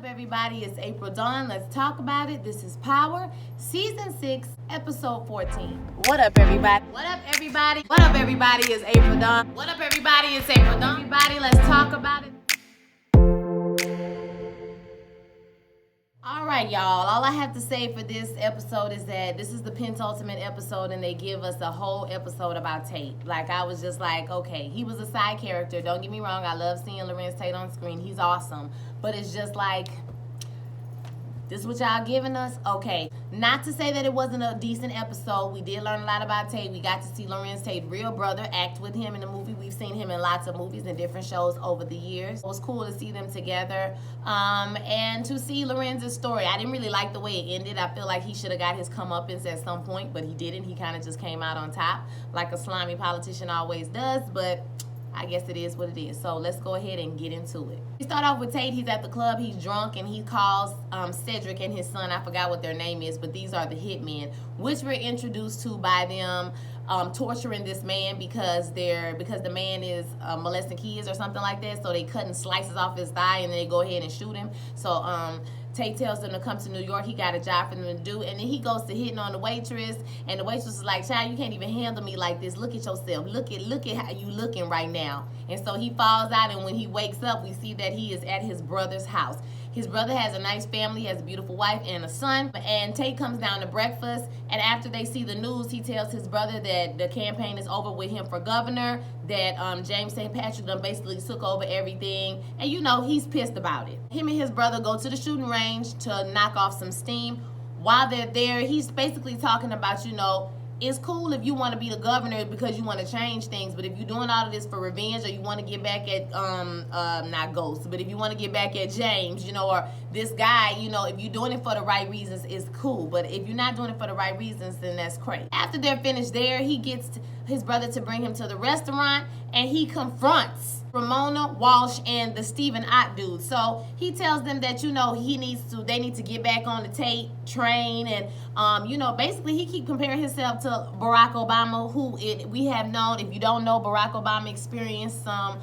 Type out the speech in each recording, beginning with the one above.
up, everybody? It's April Dawn. Let's talk about it. This is Power, Season 6, Episode 14. What up, everybody? What up, everybody? What up, everybody? It's April Dawn. What up, everybody? It's April Dawn. Everybody, let's talk about it. All right, y'all. All I have to say for this episode is that this is the penultimate episode, and they give us a whole episode about Tate. Like, I was just like, okay, he was a side character. Don't get me wrong. I love seeing Lorenz Tate on screen. He's awesome. But it's just like, this is what y'all giving us? Okay. Not to say that it wasn't a decent episode. We did learn a lot about Tate. We got to see Lorenz Tate's real brother act with him in the movie. We've seen him in lots of movies and different shows over the years. It was cool to see them together and to see Lorenz's story. I didn't really like the way it ended. I feel like he should have got his comeuppance at some point, but he didn't. He kind of just came out on top like a slimy politician always does, but I guess it is what it is. So let's go ahead and get into it. We start off with Tate. He's at the club. He's drunk, and he calls Cedric and his son. I forgot what their name is, but these are the hitmen, which we're introduced to by them torturing this man because the man is molesting kids or something like that. So they cutting slices off his thigh, and then they go ahead and shoot him. So Tate tells them to come to New York. He got a job for them to do. And then he goes to hitting on the waitress. And the waitress is like, child, you can't even handle me like this. Look at yourself. Look at how you looking right now. And so he falls out. And when he wakes up, we see that he is at his brother's house. His brother has a nice family, has a beautiful wife and a son. And Tate comes down to breakfast. And after they see the news, he tells his brother that the campaign is over with him for governor, that James St. Patrick done basically took over everything. And, you know, he's pissed about it. Him and his brother go to the shooting range to knock off some steam. While they're there, he's basically talking about, you know, it's cool if you want to be the governor because you want to change things, but if you're doing all of this for revenge or you want to get back at, not Ghost, but if you want to get back at James, you know, or this guy, you know, if you're doing it for the right reasons, it's cool. But if you're not doing it for the right reasons, then that's crazy. After they're finished there, he gets his brother to bring him to the restaurant, and he confronts Ramona, Walsh, and the Stephen Ott dude. So he tells them that, you know, they need to get back on the Tate train. And, you know, basically he keep comparing himself to Barack Obama, who we have known. If you don't know, Barack Obama experienced some,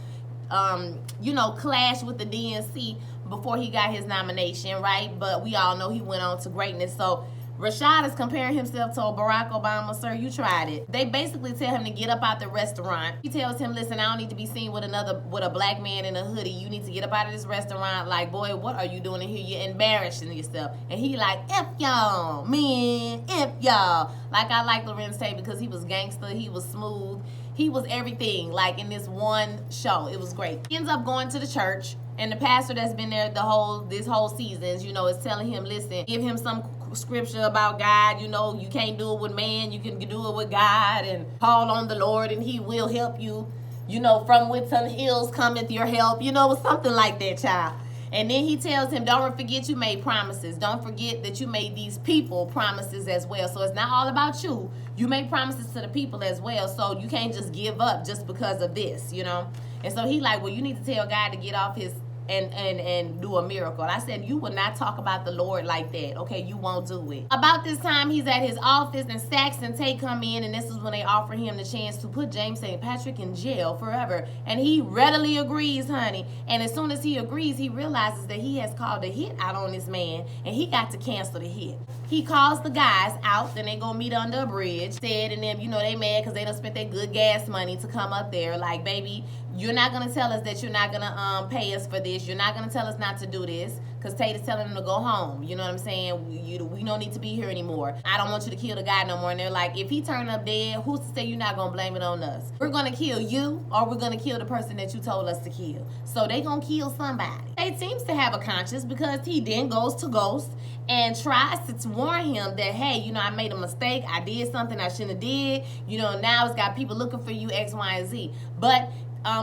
you know, clash with the DNC before he got his nomination, right? But we all know he went on to greatness. So Rashad is comparing himself to Barack Obama. Sir, you tried it. They basically tell him to get up out the restaurant. He tells him, listen, I don't need to be seen with a black man in a hoodie. You need to get up out of this restaurant. Like, boy, what are you doing in here? You're embarrassing yourself. And he like, F y'all, man, F y'all. Like, I like Lorenz Tate because he was gangster. He was smooth. He was everything, like, in this one show. It was great. He ends up going to the church. And the pastor that's been there this whole season, you know, is telling him, listen, give him some scripture about God. You know, you can't do it with man, you can do it with God, and call on the Lord and he will help you. You know, from within hills cometh your help. You know, something like that, child. And then he tells him, don't forget you made promises. Don't forget that you made these people promises as well. So it's not all about you. You make promises to the people as well. So you can't just give up just because of this, you know. And so he like, well, you need to tell God to get off his and do a miracle. I said, you will not talk about the Lord like that. Okay, you won't do it. About this time, he's at his office, and Sax and Tate come in, and this is when they offer him the chance to put James St. Patrick in jail forever. And he readily agrees, honey. And as soon as he agrees, he realizes that he has called a hit out on this man, and he got to cancel the hit. He calls the guys out, then they go meet under a bridge. Said, and then, you know, they mad because they done spent their good gas money to come up there. Like, baby, you're not going to tell us that you're not going to pay us for this. You're not going to tell us not to do this because Tate is telling them to go home. You know what I'm saying? We don't need to be here anymore. I don't want you to kill the guy no more. And they're like, if he turned up dead, who's to say you're not going to blame it on us? We're going to kill you, or we're going to kill the person that you told us to kill. So they going to kill somebody. Tate seems to have a conscience because he then goes to Ghost and tries to warn him that, hey, you know, I made a mistake. I did something I shouldn't have did. You know, now it's got people looking for you, X, Y, and Z. But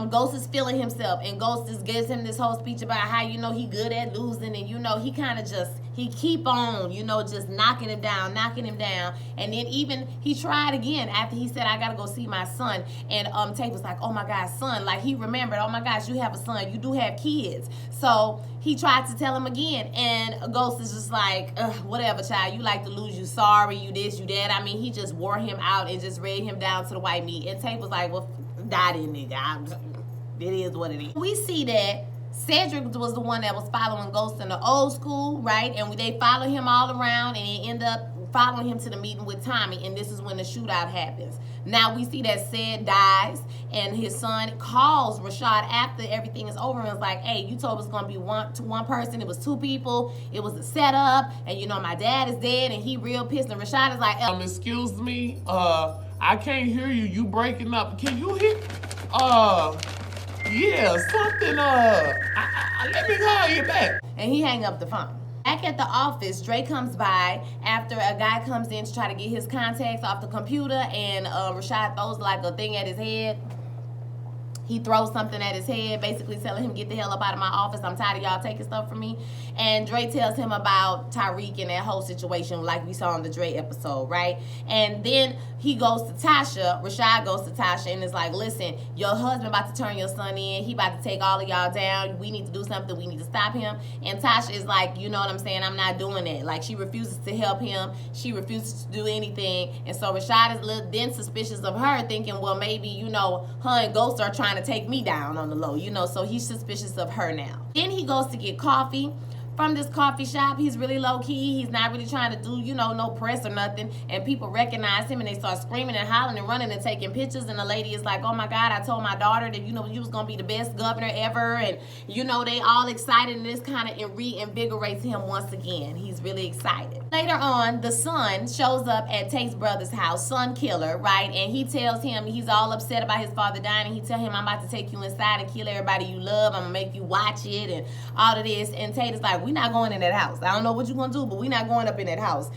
Ghost is feeling himself, and Ghost just gives him this whole speech about how, you know, he good at losing, and, you know, he kind of just, he keep on, you know, just knocking him down. And then even he tried again after he said, I gotta go see my son. And Tate was like, oh my God, son. Like, he remembered, oh my gosh, you have a son, you do have kids. So he tried to tell him again, and Ghost is just like, whatever, child, you like to lose, you sorry, you this, you that. I mean, he just wore him out and just read him down to the white meat. And Tate was like, well, die then, nigga. It is what it is. We see that Cedric was the one that was following Ghost in the old school, right? And they followed him all around, and they end up following him to the meeting with Tommy, and this is when the shootout happens. Now we see that Ced dies, and his son calls Rashad after everything is over and is like, hey, you told us it's going to be one person. It was two people. It was a setup, and, you know, my dad is dead, and he real pissed, and Rashad is like, excuse me, I can't hear you. You breaking up. Can you hear? Yeah, something, let me call you back. And he hang up the phone. Back at the office, Dre comes by after a guy comes in to try to get his contacts off the computer, and Rashad throws like a thing at his head. He throws something at his head, basically telling him, get the hell up out of my office. I'm tired of y'all taking stuff from me. And Dre tells him about Tyreek and that whole situation like we saw in the Dre episode, right? And then he goes to Tasha, Rashad goes to Tasha and is like, listen, your husband about to turn your son in. He about to take all of y'all down. We need to do something. We need to stop him. And Tasha is like, you know what I'm saying? I'm not doing it. Like, she refuses to help him. She refuses to do anything. And so Rashad is then suspicious of her, thinking, well, maybe, you know, her and Ghost are trying to take me down on the low, you know, so he's suspicious of her now. Then he goes to get coffee from this coffee shop. He's really low-key. He's not really trying to do, you know, no press or nothing. And people recognize him, and they start screaming and hollering and running and taking pictures. And the lady is like, oh, my God, I told my daughter that, you know, you was going to be the best governor ever. And, you know, they all excited, and this kind of reinvigorates him once again. He's really excited. Later on, the son shows up at Tate's brother's house, son killer, right? And he tells him he's all upset about his father dying. And he tells him, I'm about to take you inside and kill everybody you love. I'm going to make you watch it and all of this. And Tate is like, we're not going in that house. I don't know what you're going to do, but we're not going up in that house.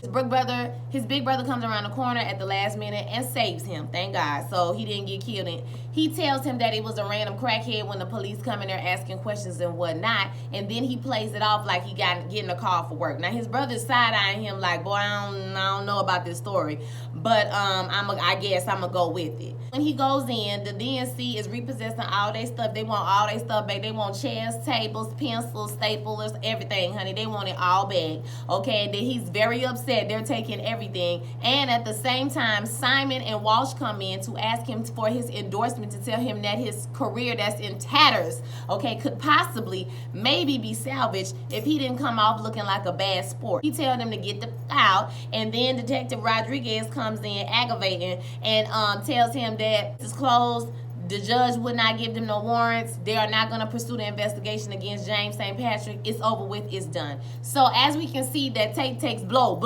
His big brother comes around the corner at the last minute and saves him, thank God. So he didn't get killed. And he tells him that it was a random crackhead when the police come in there asking questions and whatnot. And then he plays it off like he getting a call for work. Now, his brother's side-eyeing him like, boy, I don't know about this story, but I guess I'm going to go with it. When he goes in, the DNC is repossessing all their stuff. They want all their stuff back. They want chairs, tables, pencils, staplers, everything, honey. They want it all back, okay? And then he's very upset. They're taking everything. And at the same time, Simon and Walsh come in to ask him for his endorsement, to tell him that his career that's in tatters, okay, could possibly maybe be salvaged if he didn't come off looking like a bad sport. He tells them to get the out, and then Detective Rodriguez comes in aggravating and tells him that it's closed. The judge would not give them no warrants. They are not going to pursue the investigation against James St. Patrick. It's over with. It's done. So as we can see, that Tate takes blow,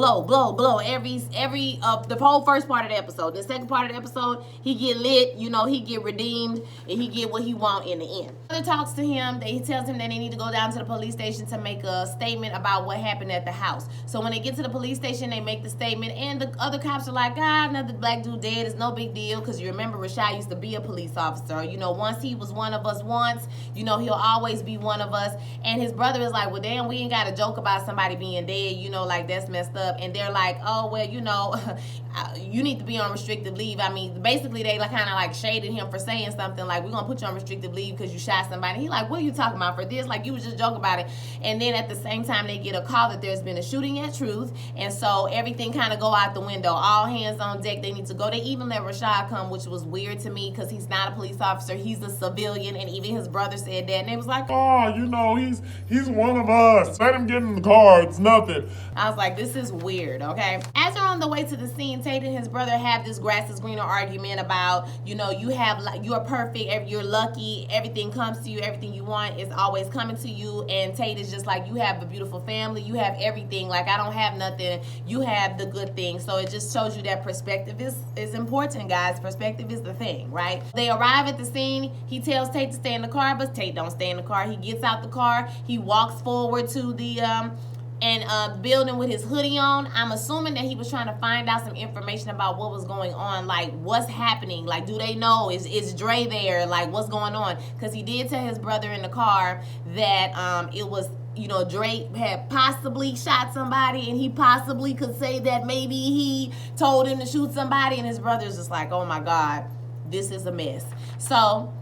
every the whole first part of the episode. The second part of the episode, he get lit. You know, he get redeemed, and he get what he want in the end. Brother talks to him. He tells him that they need to go down to the police station to make a statement about what happened at the house. So when they get to the police station, they make the statement, and the other cops are like, another black dude dead. It's no big deal, because you remember Rashad used to be a police officer. You know, once he was one of us once, you know, he'll always be one of us. And his brother is like, well, damn, we ain't got to joke about somebody being dead, you know, like, that's messed up. And they're like, oh, well, you know, you need to be on restricted leave. I mean, basically, they kind of like shaded him for saying something like, we're going to put you on restricted leave because you shot somebody. He like, what are you talking about for this? Like, you was just joking about it. And then at the same time, they get a call that there's been a shooting at Truth. And so everything kind of go out the window. All hands on deck. They need to go. They even let Rashad come, which was weird to me because he's not a police officer. He's a civilian. And even his brother said that. And they was like, oh, you know, he's one of us. Let him get in the car. It's nothing. I was like, this is weird, okay? As they're on the way to the scene, Tate and his brother have this grass is greener argument about, you know, you're perfect, you're lucky, everything comes to you, everything you want is always coming to you. And Tate is just like, you have a beautiful family, you have everything. Like, I don't have nothing, you have the good thing. So it just shows you that perspective is important, guys. Perspective is the thing, right? They arrive at the scene. He tells Tate to stay in the car, but Tate don't stay in the car. He gets out the car. He walks forward to the building with his hoodie on. I'm assuming that he was trying to find out some information about what was going on, like what's happening, like do they know, is Dre there, like what's going on, because he did tell his brother in the car that it was, you know, Dre had possibly shot somebody, and he possibly could say that maybe he told him to shoot somebody, and his brother's just like, oh my God, this is a mess. So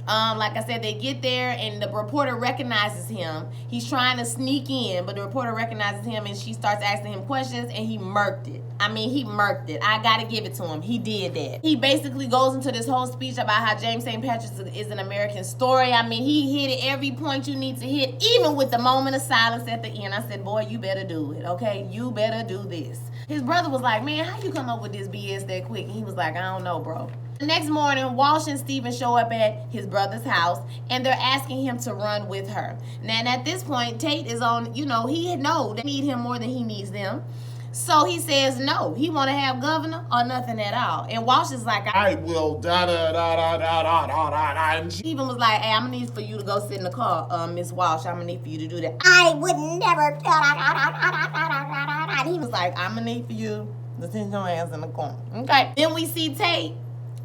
Like I said, they get there and the reporter recognizes him. He's trying to sneak in, but the reporter recognizes him and she starts asking him questions and he murked it. I mean, he murked it. I gotta give it to him. He did that. He basically goes into this whole speech about how James St. Patrick's is an American story. I mean, he hit it every point you need to hit, even with the moment of silence at the end. I said, boy, you better do it, okay? You better do this. His brother was like, man, how you come up with this BS that quick? And he was like, I don't know, bro. The next morning, Walsh and Steven show up at his brother's house, and they're asking him to run with her. Now, and at this point, Tate is on, you know, he know they need him more than he needs them. So he says no. He want to have governor or nothing at all. And Walsh is like, I will da-da-da-da-da-da-da-da. And Steven was like, hey, I'm going to need for you to go sit in the car, Miss Walsh. I'm going to need for you to do that. I would never. And he was like, I'm going to need for you to sit your ass in the car. Okay. Then we see Tate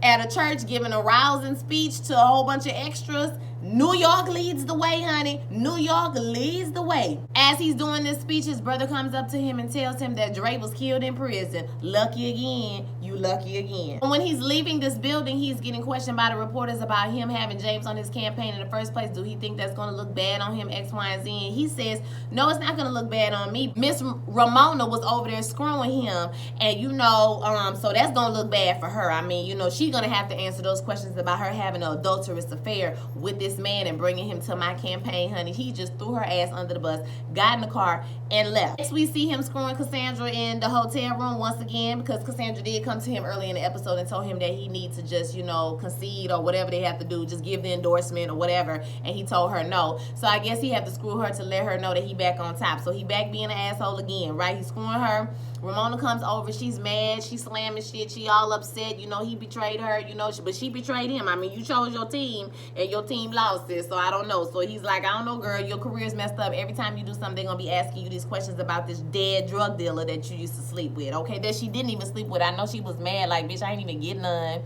at a church giving a rousing speech to a whole bunch of extras. New York leads the way, honey. New York leads the way. As he's doing this speech, his brother comes up to him and tells him that Dre was killed in prison. Lucky again. You lucky again. And when he's leaving this building, he's getting questioned by the reporters about him having James on his campaign in the first place. Do he think that's going to look bad on him, X, Y, and Z? And he says, no, it's not going to look bad on me. Miss Ramona was over there screwing him. And, you know, so that's going to look bad for her. I mean, you know, she's going to have to answer those questions about her having an adulterous affair with this man and bringing him to my campaign, honey. He just threw her ass under the bus, got in the car, and left. Next, we see him screwing Cassandra in the hotel room once again, because Cassandra did come to him early in the episode and told him that he needs to just, you know, concede or whatever they have to do, just give the endorsement or whatever, and he told her no. So I guess he had to screw her to let her know that he back on top. So he back being an asshole again, right? He's screwing her. Ramona comes over, she's mad, she's slamming shit, she all upset, you know, he betrayed her, you know, but she betrayed him. I mean, you chose your team, and your team lost it, so I don't know. So he's like, I don't know, girl, your career's messed up. Every time you do something, they're gonna be asking you these questions about this dead drug dealer that you used to sleep with, okay, that she didn't even sleep with. I know she was mad, like, bitch, I ain't even get none,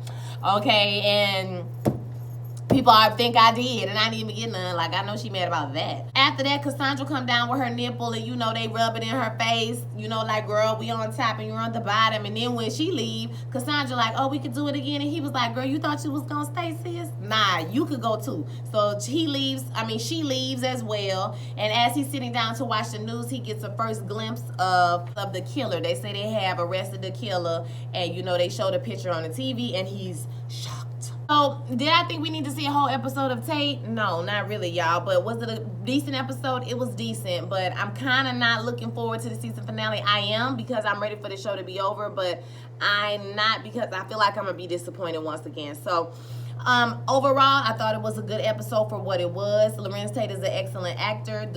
okay, and people think I did, and I didn't even get none. Like, I know she mad about that. After that, Cassandra come down with her nipple, and, you know, they rub it in her face. You know, like, girl, we on top, and you're on the bottom. And then when she leave, Cassandra like, oh, we could do it again. And he was like, girl, you thought you was gonna stay, sis? Nah, you could go, too. So she leaves as well. And as he's sitting down to watch the news, he gets a first glimpse of the killer. They say they have arrested the killer, and, you know, they showed a picture on the TV, and he's shocked. So, did I think we need to see a whole episode of Tate? No, not really, y'all. But was it a decent episode? It was decent. But I'm kind of not looking forward to the season finale. I am, because I'm ready for the show to be over. But I'm not, because I feel like I'm going to be disappointed once again. So, overall, I thought it was a good episode for what it was. Lorenz Tate is an excellent actor.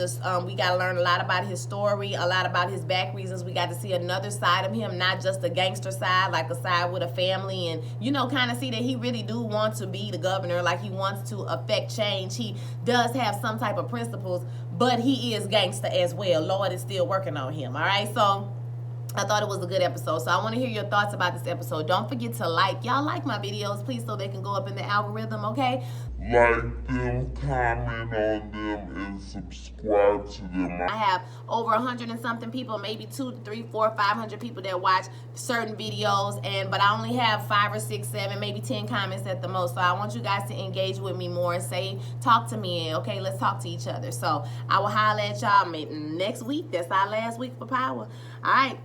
We got to learn a lot about his story, a lot about his back reasons. We got to see another side of him, not just a gangster side, like a side with a family, and, you know, kind of see that he really do want to be the governor, like he wants to affect change. He does have some type of principles, but he is gangster as well. Lord is still working on him, all right? So I thought it was a good episode. So I want to hear your thoughts about this episode. Don't forget to like. Y'all like my videos, please, so they can go up in the algorithm, okay? Like them, comment on them, and subscribe to them. I have over 100 and something people, maybe 2, 3, 4, 500 people that watch certain videos, but I only have 5 or 6, 7, maybe 10 comments at the most. So I want you guys to engage with me more and say, talk to me, okay? Let's talk to each other. So I will holler at y'all maybe next week. That's our last week for Power. All right.